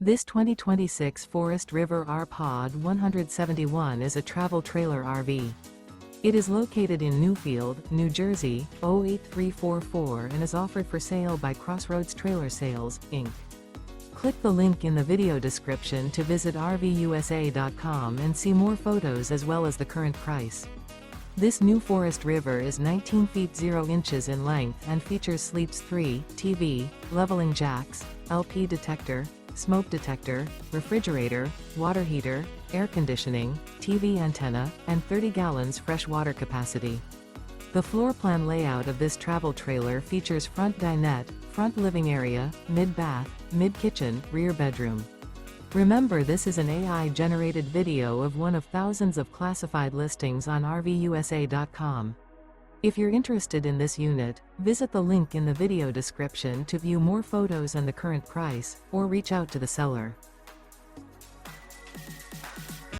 This 2026 Forest River R-Pod 171 is a travel trailer RV. It is located in Newfield, New Jersey, 08344 and is offered for sale by Crossroads Trailer Sales, Inc. Click the link in the video description to visit RVUSA.com and see more photos as well as the current price. This new Forest River is 19 feet 0 inches in length and features sleeps 3, TV, leveling jacks, LP detector, smoke detector, refrigerator, water heater, air conditioning, TV antenna, and 30 gallons fresh water capacity. The floor plan layout of this travel trailer features front dinette, front living area, mid-bath, mid-kitchen, rear bedroom. Remember, this is an AI-generated video of one of thousands of classified listings on RVUSA.com. If you're interested in this unit, visit the link in the video description to view more photos and the current price, or reach out to the seller.